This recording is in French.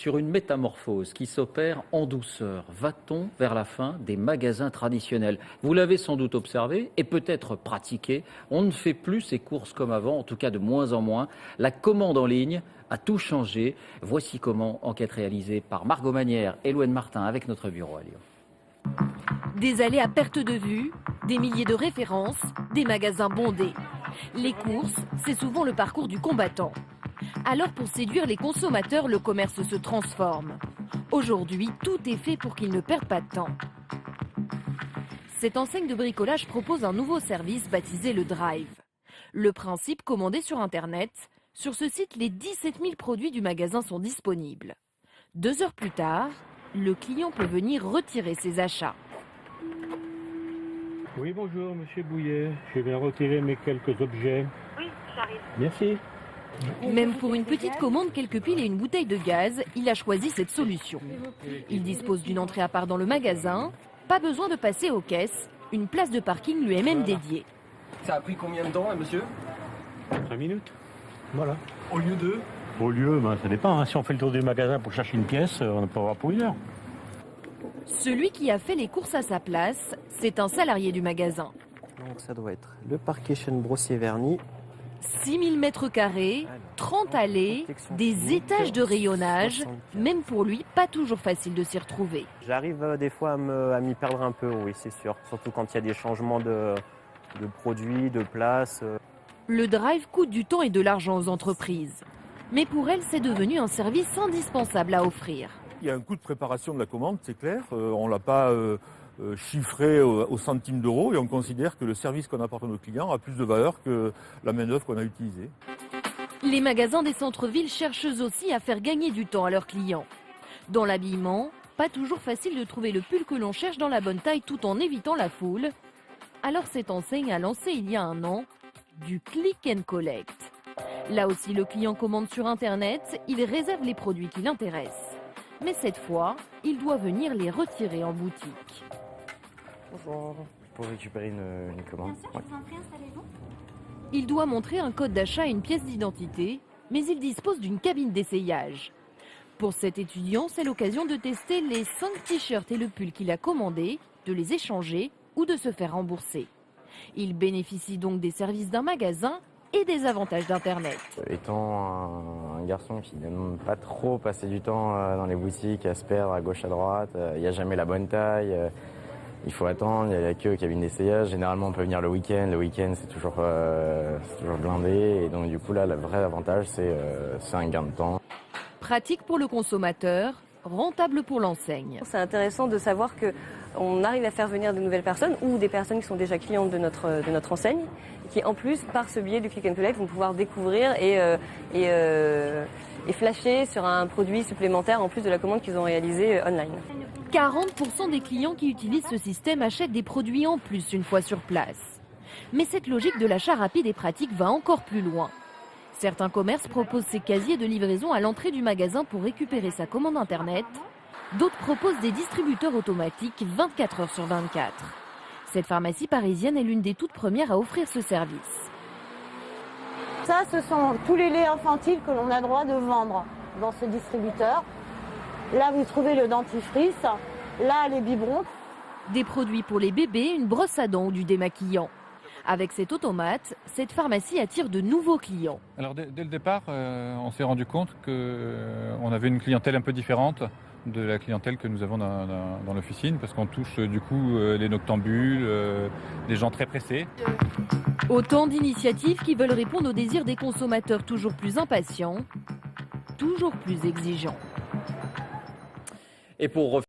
sur une métamorphose qui s'opère en douceur. Va-t-on vers la fin des magasins traditionnels? Vous l'avez sans doute observé et peut-être pratiqué. On ne fait plus ses courses comme avant, en tout cas de moins en moins. La commande en ligne a tout changé. Voici comment, enquête réalisée par Margot Manière et Louane Martin avec notre bureau à Lyon. Des allées à perte de vue, des milliers de références, des magasins bondés. Les courses, c'est souvent le parcours du combattant. Alors pour séduire les consommateurs, le commerce se transforme. Aujourd'hui, tout est fait pour qu'ils ne perdent pas de temps. Cette enseigne de bricolage propose un nouveau service baptisé le Drive. Le principe, commandé sur Internet. Sur ce site, les 17 000 produits du magasin sont disponibles. 2 heures plus tard, le client peut venir retirer ses achats. Oui, bonjour, monsieur Bouillet. Je viens retirer mes quelques objets. Oui, j'arrive. Merci. Même pour une petite commande, quelques piles et une bouteille de gaz, il a choisi cette solution. Il dispose d'une entrée à part dans le magasin. Pas besoin de passer aux caisses. Une place de parking lui est même dédiée. Ça a pris combien de temps, là, monsieur? 5 minutes. Voilà. Au lieu de? Au lieu, ça dépend. Hein. Si on fait le tour du magasin pour chercher une pièce, on peut avoir pour 1 heure. Celui qui a fait les courses à sa place, c'est un salarié du magasin. Donc ça doit être le parquet chêne brossier verni. 6000 mètres carrés, 30 allées, des étages de rayonnage. Même pour lui, pas toujours facile de s'y retrouver. J'arrive des fois à m'y perdre un peu, oui, c'est sûr. Surtout quand il y a des changements de produits, de place. Le Drive coûte du temps et de l'argent aux entreprises. Mais pour elle, c'est devenu un service indispensable à offrir. Il y a un coût de préparation de la commande, c'est clair. On ne l'a pas chiffré au centime d'euro et on considère que le service qu'on apporte à nos clients a plus de valeur que la main-d'œuvre qu'on a utilisée. Les magasins des centres-villes cherchent eux aussi à faire gagner du temps à leurs clients. Dans l'habillement, pas toujours facile de trouver le pull que l'on cherche dans la bonne taille tout en évitant la foule. Alors cette enseigne a lancé il y a 1 an du click and collect. Là aussi, le client commande sur Internet, il réserve les produits qui l'intéressent. Mais cette fois, il doit venir les retirer en boutique. Bonjour. Pour récupérer une commande. Bien sûr, je vous en prie, installez-vous. Il doit montrer un code d'achat et une pièce d'identité, mais il dispose d'une cabine d'essayage. Pour cet étudiant, c'est l'occasion de tester les 5 t-shirts et le pull qu'il a commandés, de les échanger ou de se faire rembourser. Il bénéficie donc des services d'un magasin et des avantages d'Internet. Étant un garçon qui n'aime pas trop passer du temps dans les boutiques, à se perdre à gauche à droite, il n'y a jamais la bonne taille, il faut attendre, il y a la queue aux cabines d'essayage. Généralement, on peut venir le week-end. Le week-end, c'est toujours blindé. Et donc, du coup, là, le vrai avantage, c'est un gain de temps. Pratique pour le consommateur, rentable pour l'enseigne. C'est intéressant de savoir qu'on arrive à faire venir de nouvelles personnes ou des personnes qui sont déjà clientes de notre enseigne, qui en plus, par ce biais du click and collect, vont pouvoir découvrir et flasher sur un produit supplémentaire en plus de la commande qu'ils ont réalisée online. 40% des clients qui utilisent ce système achètent des produits en plus une fois sur place. Mais cette logique de l'achat rapide et pratique va encore plus loin. Certains commerces proposent ces casiers de livraison à l'entrée du magasin pour récupérer sa commande Internet. D'autres proposent des distributeurs automatiques 24 heures sur 24. Cette pharmacie parisienne est l'une des toutes premières à offrir ce service. Ça, ce sont tous les laits infantiles que l'on a droit de vendre dans ce distributeur. Là, vous trouvez le dentifrice, là, les biberons. Des produits pour les bébés, une brosse à dents ou du démaquillant. Avec cet automate, cette pharmacie attire de nouveaux clients. Alors dès le départ, on s'est rendu compte qu'on avait une clientèle un peu différente de la clientèle que nous avons dans l'officine, parce qu'on touche du coup les noctambules, des gens très pressés. Autant d'initiatives qui veulent répondre aux désirs des consommateurs toujours plus impatients, toujours plus exigeants. Et pour